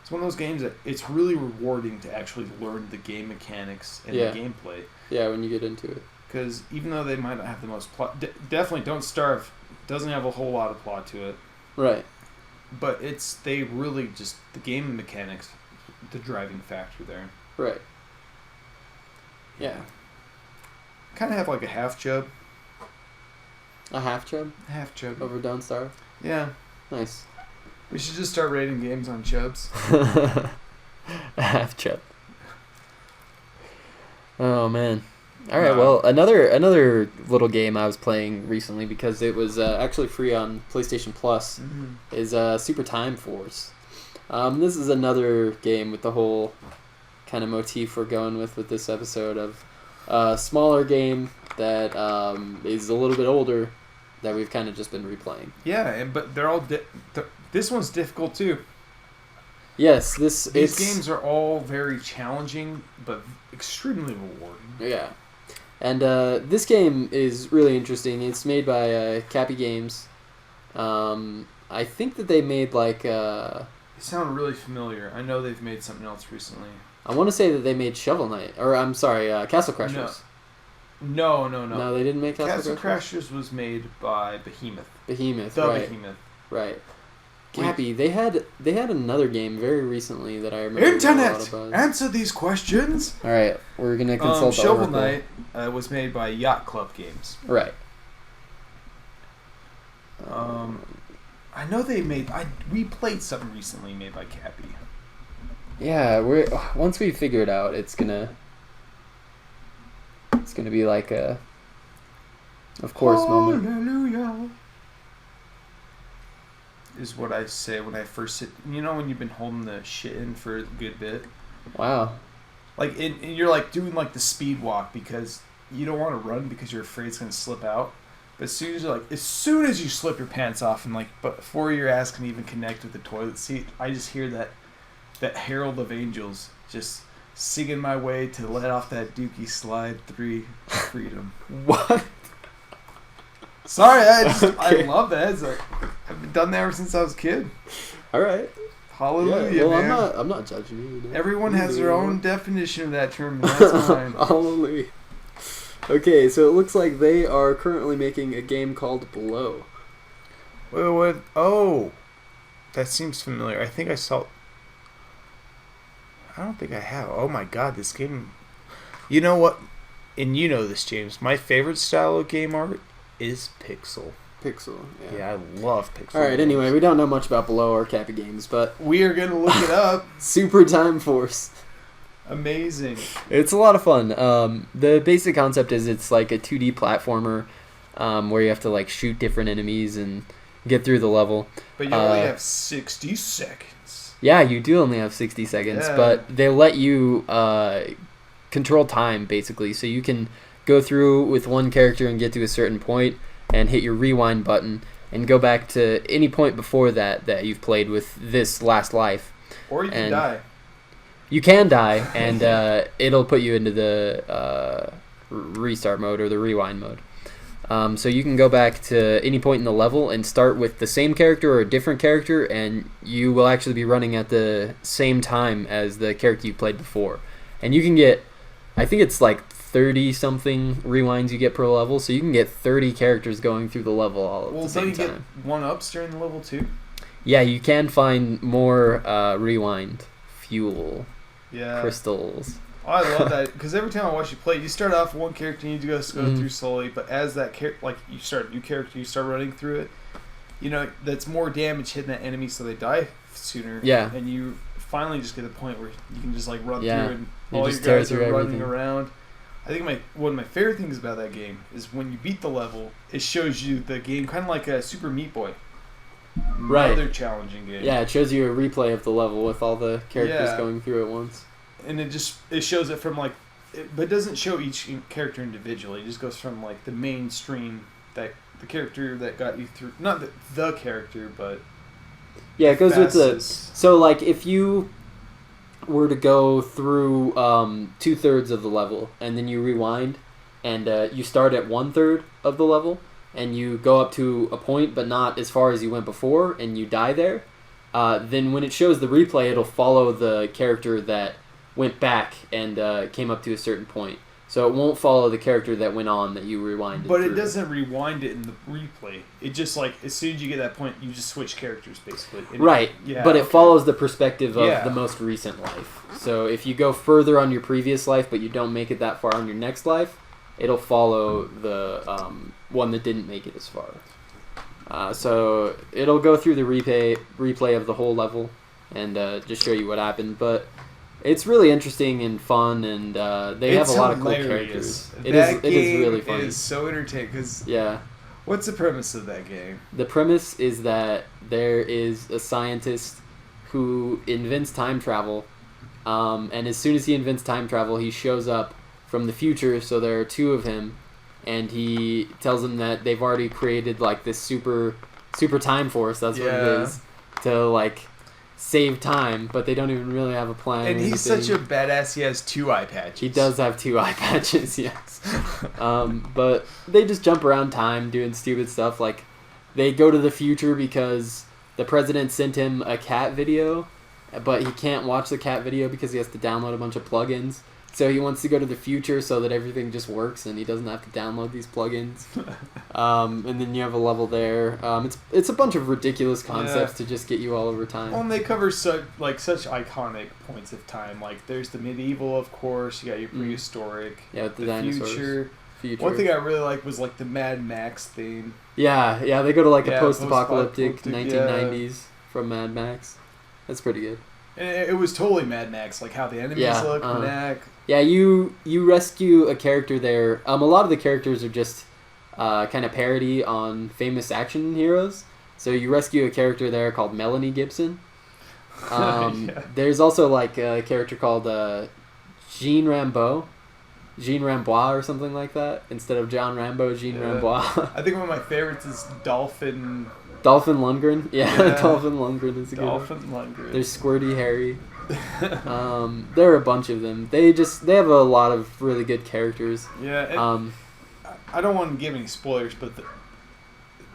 it's one of those games that it's really rewarding to actually learn the game mechanics and the gameplay. Yeah, when you get into it. Because even though they might not have the most plot, definitely Don't Starve doesn't have a whole lot of plot to it. Right. But they really just, the game mechanics, the driving factor there. Right. Yeah. Kind of have like a half chub. A half chub? Half chub. Over Don't Starve? Yeah. Nice. We should just start rating games on chubs. A half chub. Oh, man. All right, well, another little game I was playing recently because it was actually free on PlayStation Plus is Super Time Force. This is another game with the whole kind of motif we're going with this episode of a smaller game that is a little bit older, that we've kind of just been replaying. Yeah, but they're all this one's difficult too. Yes, These games are all very challenging, but extremely rewarding. Yeah, and this game is really interesting. It's made by Cappy Games. I think that they made like. They sound really familiar. I know they've made something else recently. I want to say that they made Shovel Knight, or I'm sorry, Castle Crashers. No. No, they didn't make Castle Crashers. Crashers was made by Behemoth. Behemoth, The right? Behemoth. Right. Cappy, they had another game very recently that I remember. Internet, answer these questions. All right, we're gonna consult the Shovel Oracle. Knight was made by Yacht Club Games. Right. I know they made. We played something recently made by Cappy. Yeah, once we figure it out, it's gonna be like a, of course, moment. Hallelujah. Is what I say when I first sit. You know when you've been holding the shit in for a good bit. Wow. Like and you're like doing like the speed walk because you don't want to run because you're afraid it's gonna slip out. But as soon as you slip your pants off and like before your ass can even connect with the toilet seat, I just hear that herald of angels just singing my way to let off that Dookie Slide 3 freedom. What? Sorry, I Okay. love that. I've done that ever since I was a kid. All right. Hallelujah, Yeah, well, man. I'm not judging you. You know? Everyone has their You own definition of that term, and that's mine. Hallelujah. Okay, so it looks like they are currently making a game called Below. Wait, what? Oh, that seems familiar. I think I saw. I don't think I have. Oh my god, this game. You know what? And you know this, James. My favorite style of game art is pixel. Pixel. Yeah, I love pixel. All right. games. Anyway, we don't know much about Below or Cappy Games, but We are gonna look it up. Super Time Force. Amazing. It's a lot of fun. The basic concept is it's like a 2D platformer where you have to like shoot different enemies and get through the level. But you only have 60 seconds. Yeah, you do only have 60 seconds, Yeah. but they let you control time basically, so you can go through with one character and get to a certain point and hit your rewind button and go back to any point before that you've played with this last life. Or you can And- die. You can die, and it'll put you into the restart mode or the rewind mode. So you can go back to any point in the level and start with the same character or a different character, and you will actually be running at the same time as the character you played before. And you can get, I think it's like 30-something rewinds you get per level, so you can get 30 characters going through the level all at the Well, same don't you time. get 1-ups during the level too? Yeah, you can find more rewind fuel. Yeah. Crystals. Oh, I love that because every time I watch you play, you start off with one character, you need to go Mhm. through slowly. But as that you start a new character, you start running through it. You know that's more damage hitting that enemy, so they die sooner. Yeah. And you finally just get to the point where you can just like run Yeah. through, and You all just your tear guys are through running everything. around. I think one of my favorite things about that game is when you beat the level, it shows you the game kind of like a Super Meat Boy. Right. Another challenging game. Yeah, it shows you a replay of the level with all the characters Yeah. going through at once. And it shows it from like, but it doesn't show each character individually. It just goes from like the mainstream, that the character that got you through, not the character, but Yeah, it goes with the. fastest. So, like, if you were to go through 2/3 of the level and then you rewind and you start at 1/3 of the level and you go up to a point but not as far as you went before and you die there, then when it shows the replay, it'll follow the character that went back and came up to a certain point. So it won't follow the character that went on that you rewinded. But it through. doesn't rewind it in the replay. It just like as soon as you get that point, you just switch characters basically. And Right, Yeah. but it follows the perspective of Yeah. the most recent life. So if you go further on your previous life, but you don't make it that far on your next life, it'll follow the one that didn't make it as far. So it'll go through the replay of the whole level and just show you what happened. But it's really interesting and fun, and they have a lot of cool characters. It is really funny. It is so entertaining because Yeah. what's the premise of that game? The premise is that there is a scientist who invents time travel, and as soon as he invents time travel, he shows up from the future, so there are two of him, and he tells them that they've already created like this super time force. That's what it is, to like save time, but they don't even really have a plan. And he's such a badass. He has 2 eye patches. He does have 2 eye patches, yes. But they just jump around time doing stupid stuff. Like they go to the future because the president sent him a cat video, but he can't watch the cat video because he has to download a bunch of plugins. So he wants to go to the future so that everything just works and he doesn't have to download these plugins. And then you have a level there. It's a bunch of ridiculous concepts to just get you all over time. Well, and they cover such iconic points of time. Like there's the medieval, of course. You got your prehistoric. Yeah, with the dinosaurs. Future. One thing I really liked was like the Mad Max theme. Yeah, they go to like a post-apocalyptic post-apocalyptic 1990s from Mad Max. That's pretty good. And it was totally Mad Max, like how the enemies look, Yeah, you rescue a character there. A lot of the characters are just kind of parody on famous action heroes. So you rescue a character there called Melanie Gibson. There's also like a character called Jean Rambeau. Jean Rambois or something like that. Instead of John Rambo, Jean Rambois. I think one of my favorites is Dolphin Lundgren. Yeah. Dolphin Lundgren is a good one. Dolphin Lundgren. There's Squirty Harry. There are a bunch of them. They have a lot of really good characters. Yeah. I don't want to give any spoilers, but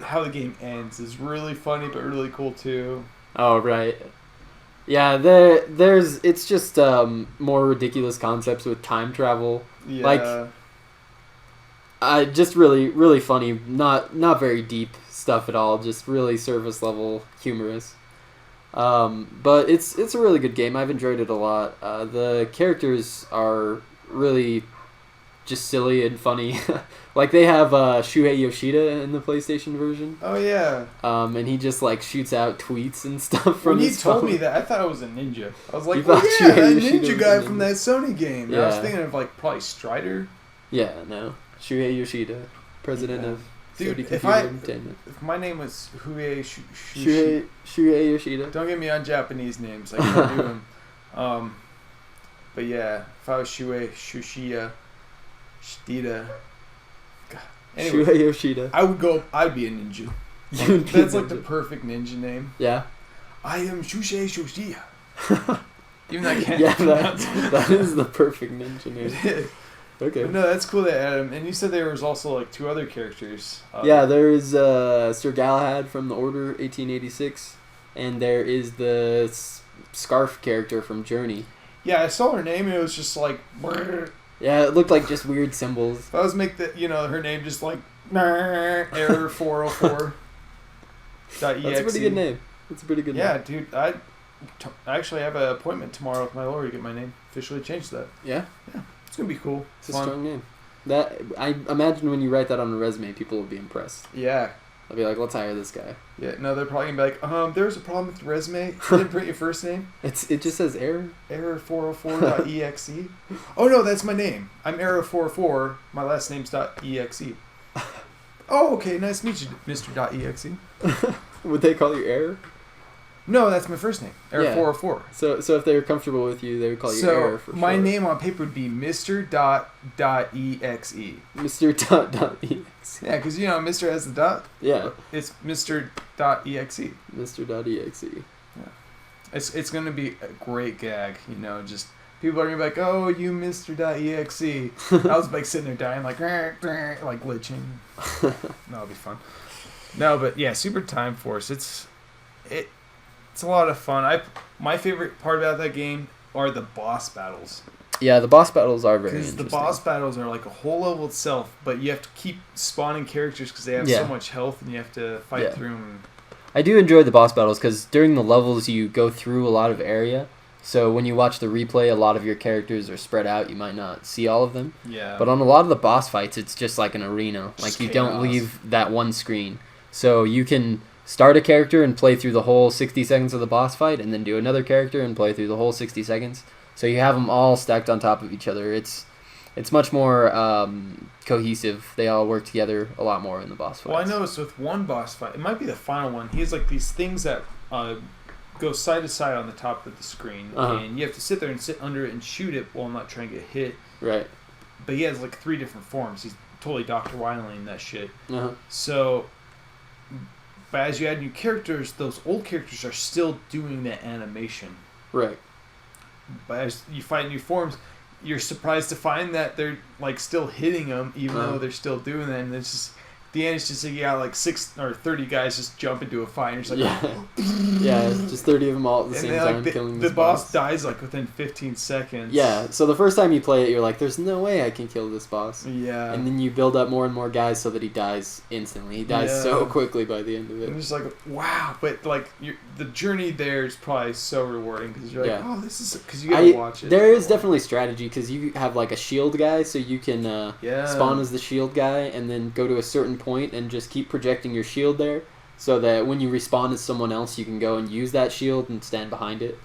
how the game ends is really funny, but really cool too. Oh right. Yeah, it's just more ridiculous concepts with time travel. Yeah. Like, just really, really funny. Not very deep stuff at all. Just really surface level humorous. But it's a really good game. I've enjoyed it a lot. The characters are really just silly and funny. Like they have Shuhei Yoshida in the PlayStation version. Oh yeah. And he just like shoots out tweets and stuff from his phone. When you told me that, I thought it was a ninja. I was like, well, yeah, that ninja guy from that Sony game. Yeah. I was thinking of like probably Strider. Yeah, no. Shuhei Yoshida, president of Dude, Sony Computer Entertainment. If my name was Shuhei Yoshida. Don't get me on Japanese names. I can't do them. But yeah, if I was Shuhei Yoshida. Anyway, Shuhei Yoshida. I'd be a ninja. That's like the perfect ninja name. Yeah. I am Shuhei Yoshida. Even though I can't that is the perfect ninja name. Okay. But no, that's cool that Adam. And you said there was also like 2 other characters. Yeah, there is Sir Galahad from the Order 1886, and there is the Scarf character from Journey. Yeah, I saw her name and it was just like. Brrr. Yeah, it looked like just weird symbols. If I was make her name just like error 404. That's a pretty good name. That's a pretty good name. Yeah, dude. I actually have an appointment tomorrow with my lawyer to get my name officially changed to that. Yeah? Yeah. It's going to be cool. It's a strong name. That I imagine when you write that on a resume, people will be impressed. Yeah. They'll be like, let's hire this guy. Yeah, no, they're probably going to be like, there's a problem with the resume. You didn't print your first name? It just says error. Error 404.exe. Oh, no, that's my name. I'm error 404. My last name's .exe. Oh, okay, nice to meet you, Mr. .exe. Would they call you error? No, that's my first name. Error 404. So if they were comfortable with you, they would call you error for my short. name on paper would be Mr. .exe. Mr. Yeah, because Mr. has the dot. Yeah. It's Mr. .exe. Mr.exe. Yeah. It's going to be a great gag, just people are going to be like, oh, you Mr. .exe. I was like sitting there dying like glitching. That'll be fun. No, but yeah, Super Time Force, it's a lot of fun. My favorite part about that game are the boss battles. Yeah, the boss battles are very interesting. Because the boss battles are like a whole level itself, but you have to keep spawning characters because they have so much health and you have to fight through them. I do enjoy the boss battles because during the levels you go through a lot of area. So when you watch the replay, a lot of your characters are spread out. You might not see all of them. Yeah. But on a lot of the boss fights, it's just like an arena. Just like you chaos. don't leave that one screen. So you can start a character and play through the whole 60 seconds of the boss fight, and then do another character and play through the whole 60 seconds. So you have them all stacked on top of each other. It's much more cohesive. They all work together a lot more in the boss fights. Well, I noticed with one boss fight, it might be the final one, he has like these things that go side to side on the top of the screen, and you have to sit there and sit under it and shoot it while not trying to get hit. Right. But he has like 3 different forms. He's totally Dr. Wiling that shit. Uh-huh. So, but as you add new characters, those old characters are still doing the animation. Right. But as you fight new forms, you're surprised to find that they're like still hitting them, even though they're still doing that. And it's just, at the end, it's just like, yeah, like 6 or 30 guys just jump into a fight. And it's like, yeah, just 30 of them all at the and same then, time like, killing the this boss dies like within 15 seconds. Yeah, so the first time you play it, you're like, there's no way I can kill this boss. Yeah. And then you build up more and more guys so that he dies instantly. He dies so quickly by the end of it. And it's just like, wow, but like the journey there is probably so rewarding because you're like, oh, this is because you gotta watch it. There is definitely strategy because you have like a shield guy, so you can spawn as the shield guy and then go to a certain point and just keep projecting your shield there, so that when you respawn as someone else, you can go and use that shield and stand behind it.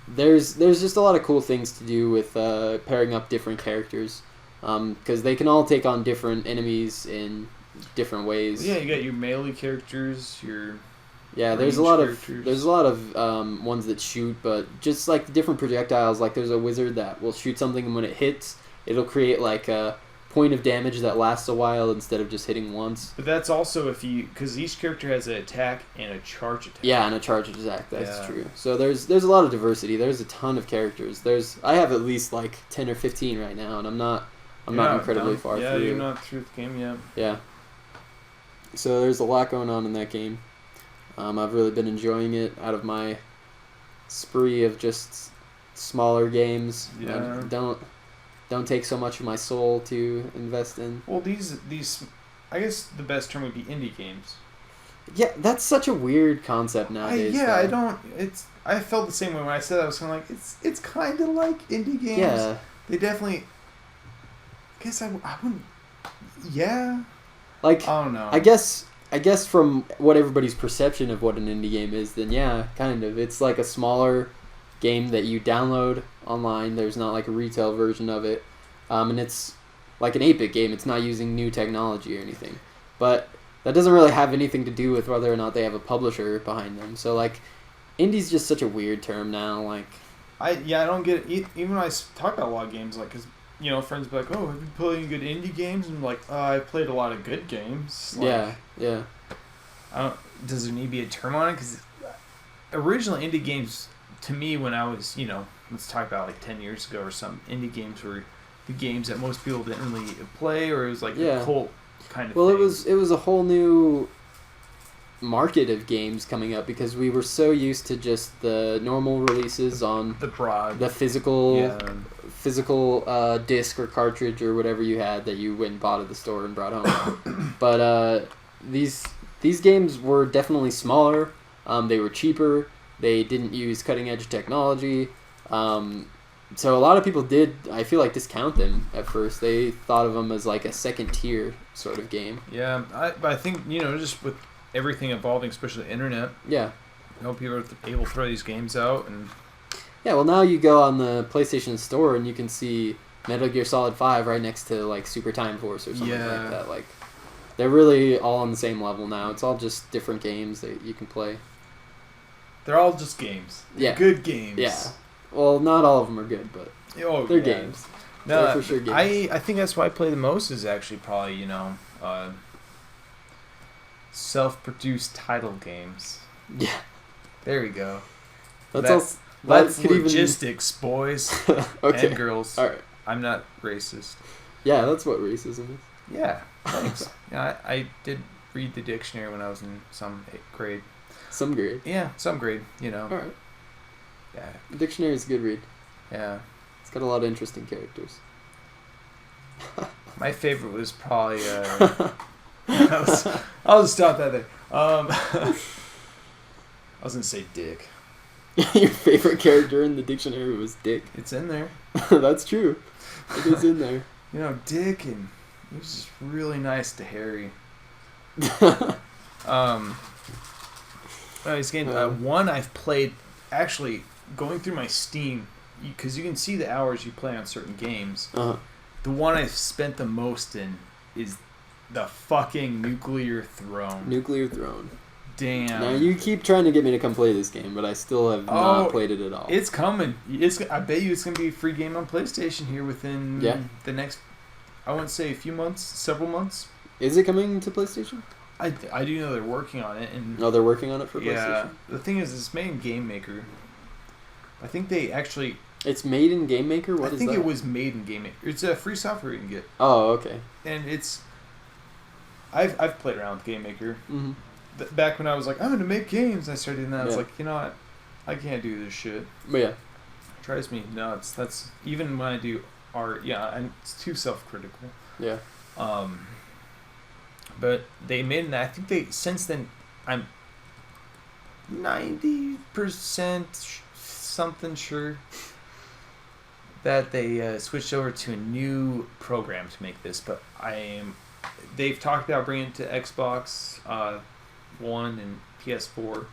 There's just a lot of cool things to do with pairing up different characters, because they can all take on different enemies in different ways. Yeah, you got your melee characters, your there's a lot of ones that shoot, but just like the different projectiles. Like there's a wizard that will shoot something, and when it hits, it'll create like a point of damage that lasts a while instead of just hitting once. But that's also because each character has an attack and a charge attack. Yeah, and a charge attack. That's true. So there's a lot of diversity. There's a ton of characters. I have at least like 10 or 15 right now, and I'm not incredibly far through. Yeah, you're not through the game yet. Yeah. So there's a lot going on in that game. I've really been enjoying it out of my spree of just smaller games. Yeah. Don't take so much of my soul to invest in. Well, these I guess the best term would be indie games. Yeah, that's such a weird concept nowadays. I felt the same way when I said that. I was kind of like, it's kind of like indie games. Yeah. They definitely. I guess I wouldn't. Yeah. Like, I don't know. I guess from what everybody's perception of what an indie game is, then yeah, kind of. It's like a smaller game that you download online. There's not like a retail version of it, and it's like an 8-bit game. It's not using new technology or anything, but that doesn't really have anything to do with whether or not they have a publisher behind them. So like, indie's just such a weird term now. Like, I don't get it. Even when I talk about a lot of games, like, because friends be like, oh, have you played any good indie games? And I'm like, I played a lot of good games. Like, yeah. Does there need to be a term on it? Because originally indie games, to me, when I was, let's talk about like 10 years ago or something, indie games were the games that most people didn't really play, or it was like a cult kind of thing. Well, it was a whole new market of games coming up because we were so used to just the normal releases on the physical disc or cartridge or whatever you had that you went and bought at the store and brought home. But these games were definitely smaller. They were cheaper. They didn't use cutting edge technology. So a lot of people did, I feel like, discount them at first. They thought of them as like a second tier sort of game. Yeah, but I think, just with everything evolving, especially the internet. Yeah. People are able to throw these games out. And yeah, well, now you go on the PlayStation Store and you can see Metal Gear Solid 5 right next to like Super Time Force or something like that. Like, they're really all on the same level now. It's all just different games that you can play. They're all just games. Yeah. Good games. Yeah. Well, not all of them are good, but they're games. No, they're for sure games. I think that's what I play the most is actually probably, self-produced title games. Yeah. There we go. That's logistics, boys okay. and girls. All right. I'm not racist. Yeah, that's what racism is. Yeah, thanks. I did read the dictionary when I was in some grade. Some grade? Yeah, some grade, All right. Yeah. Dictionary is a good read. Yeah. It's got a lot of interesting characters. My favorite was probably... I'll just stop that there. I was going to say Dick. Your favorite character in the dictionary was Dick. It's in there. That's true. It is in there. Dick, and he was just really nice to Harry. These games. One I've played, actually, going through my Steam, because you can see the hours you play on certain games. Uh-huh. The one I've spent the most in is the fucking Nuclear Throne. Nuclear Throne. Damn. Now, you keep trying to get me to come play this game, but I still have not played it at all. It's coming. I bet you it's going to be a free game on PlayStation here within the next I wouldn't say a few months, several months. Is it coming to PlayStation? I do know they're working on it, and Oh, they're working on it for yeah. PlayStation. The thing is, it's made in Game Maker. I think they actually. It's made in Game Maker. What I is think that? it was made in Game Maker. It's a free software you can get, Oh, okay. and it's. I've played around with Game Maker. Mm-hmm. Back when I was like, I'm gonna make games, I started doing that. I was Yeah. like, you know what, I can't do this shit. But yeah. It drives me nuts. That's even when I do art. Yeah, and it's too self-critical. Yeah. But they made it. I think they since then. I'm 90% something sure that they switched over to a new program to make this. But they've talked about bringing it to Xbox One and PS4.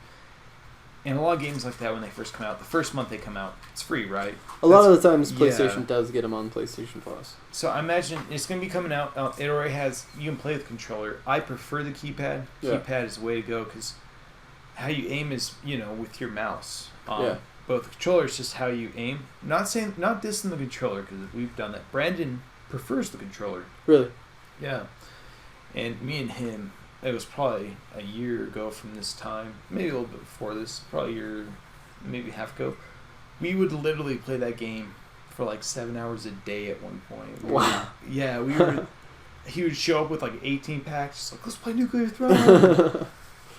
And a lot of games like that, when they first come out, the first month they come out, it's free, right? A lot of the times, yeah. PlayStation does get them on PlayStation Plus. So I imagine it's going to be coming out. It already has. You can play with the controller. I prefer the keypad. Yeah. Keypad is the way to go because how you aim is with your mouse. Yeah. But the controller is just how you aim. Not dissing the controller because we've done that. Brandon prefers the controller. Really? Yeah. And me and him, it was probably a year ago from this time, maybe a little bit before this, probably a year, maybe half ago. We would literally play that game for like 7 hours a day at one point. Wow. Yeah, we were. He would show up with like 18 packs, just like, let's play Nuclear Throne.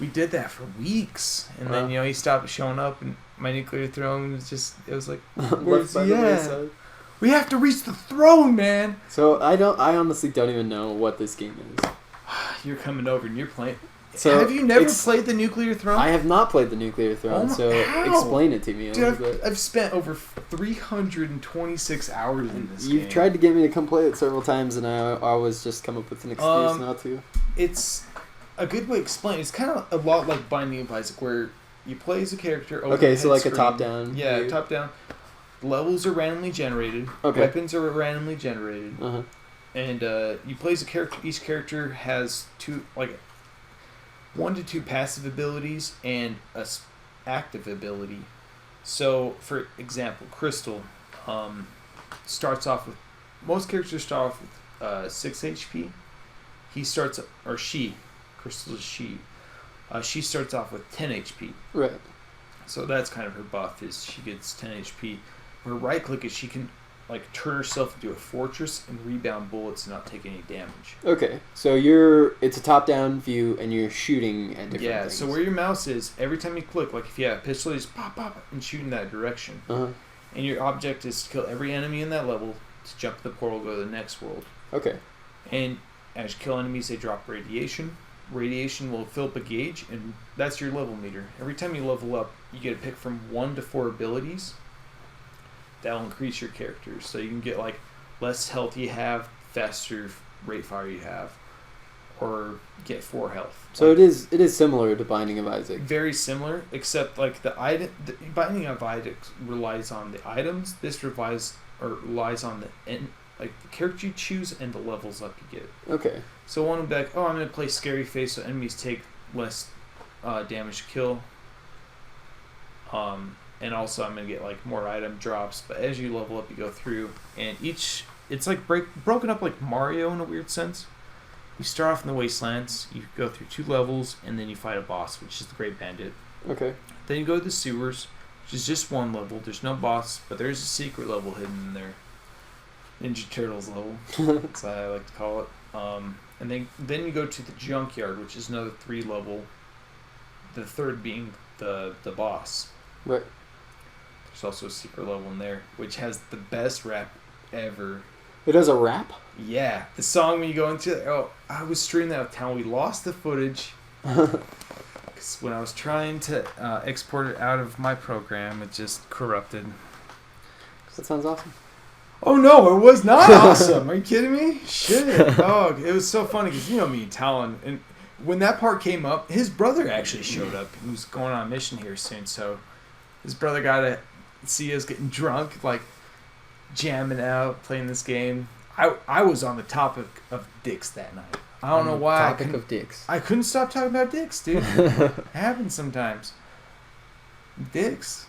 We did that for weeks, and then he stopped showing up, and my Nuclear Throne was just. It was like, Left by the wayside. We have to reach the throne, man. So I honestly don't even know what this game is. You're coming over and you're playing. So have you never played the Nuclear Throne? I have not played the Nuclear Throne, so how? explain it to me a Dude, little bit. I've spent over 326 hours in this You've game. tried to get me to come play it several times, and I always just come up with an excuse not to. It's a good way to explain. It's kind of a lot like Binding of Isaac, where you play as a character. Okay, so like screen. a top-down. Yeah, view. top-down. Levels are randomly generated. Okay. Weapons are randomly generated. Uh-huh. And you play as a character. Each character has 1 to 2 passive abilities and a active ability. So, for example, Crystal starts off with. Most characters start off with 6 HP. Crystal is she. She starts off with 10 HP. Right. So that's kind of her buff, is she gets 10 HP. Her right click is she can turn herself into a fortress and rebound bullets and not take any damage. Okay, so it's a top-down view, and you're shooting at different things. So where your mouse is, every time you click, like if you have a pistol, you just pop, pop, and shoot in that direction. Uh-huh. And your object is to kill every enemy in that level, to jump to the portal, go to the next world. Okay. And as you kill enemies, they drop radiation. Radiation will fill up a gauge, and that's your level meter. Every time you level up, you get to pick from 1 to 4 abilities. That'll increase your characters. So you can get less health you have, faster rate fire you have, or get 4 health. So it is similar to Binding of Isaac. Very similar, except the Binding of Isaac relies on the items. This relies on the character you choose and the levels up you get. Okay. So one would be like, I'm going to play Scary Face so enemies take less damage to kill. And also I'm going to get more item drops. But as you level up, you go through, and it's broken up like Mario in a weird sense. You start off in the Wastelands, you go through 2 levels, and then you fight a boss, which is the Great Bandit. Okay. Then you go to the sewers, which is just 1 level. There's no boss, but there's a secret level hidden in there. Ninja Turtles level. That's how I like to call it. And then you go to the Junkyard, which is another 3 level. The 3rd being the boss. Right. There's also a secret level in there, which has the best rap ever. It has a rap? Yeah, the song when you go into it. Oh, I was streaming that with Town. We lost the footage. Because when I was trying to export it out of my program, it just corrupted. That sounds awesome. Oh no, it was not awesome. Are you kidding me? Shit. Oh, it was so funny because me and Talon, and when that part came up, his brother actually showed up. He was going on a mission here soon, so his brother got to see us getting drunk, jamming out, playing this game. I was on the topic of dicks that night. I don't know why. Topic of dicks. I couldn't stop talking about dicks, dude. It happens sometimes. Dicks.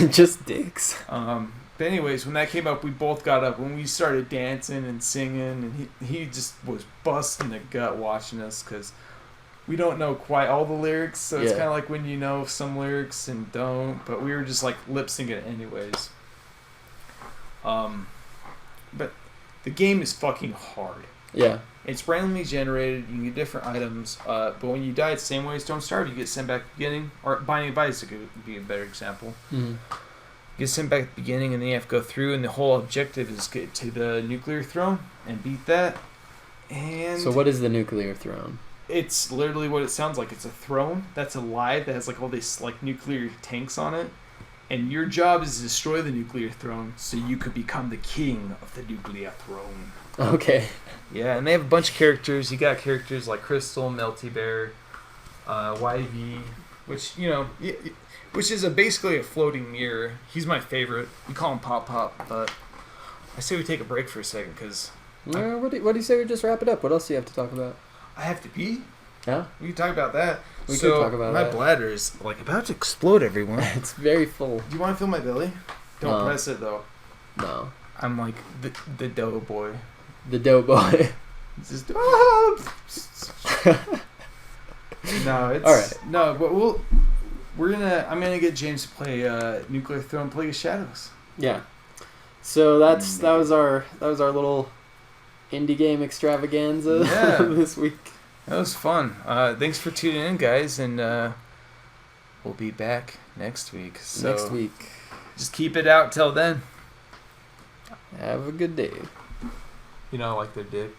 Just dicks. But anyways, when that came up, we both got up when we started dancing and singing, and he just was busting a gut watching us because we don't know quite all the lyrics, so it's Yeah. kind of like when you know some lyrics and don't. But we were just like lip syncing it anyways. But the game is fucking hard. Yeah. It's randomly generated. You can get different items, but when you die, it's the same way as Don't Starve. You get sent back at the beginning, or Binding of Isaac would be a better example. Mm-hmm. You get sent back at the beginning, and then you have to go through, and the whole objective is get to the nuclear throne and beat that. And So what is the nuclear throne? it's literally what it sounds like. It's a throne that's alive that has like all these like nuclear tanks on it, and your job is to destroy the nuclear throne so you could become the king of the nuclear throne. Okay. Yeah, and they have a bunch of characters. You got characters like Crystal, Melty Bear, YV, which which is basically a floating mirror. He's my favorite. We call him Pop Pop, but I say we take a break for a second because Well, what do you say we just wrap it up? What else do you have to talk about? I have to pee. Yeah? We can talk about that. We so could talk about my that. bladder is like about to explode. Everyone, It's very full. do you want to feel my belly? Don't No. press it though. No. I'm like the dough boy. The doughboy. It's just no, it's All right. no, but I'm gonna get James to play Nuclear Throne Plague of Shadows. Yeah. So that was our little indie game extravaganza Yeah. this week. That was fun. Thanks for tuning in, guys, and we'll be back next week. So Next week. just keep it out till then. Have a good day. You know, like their dick.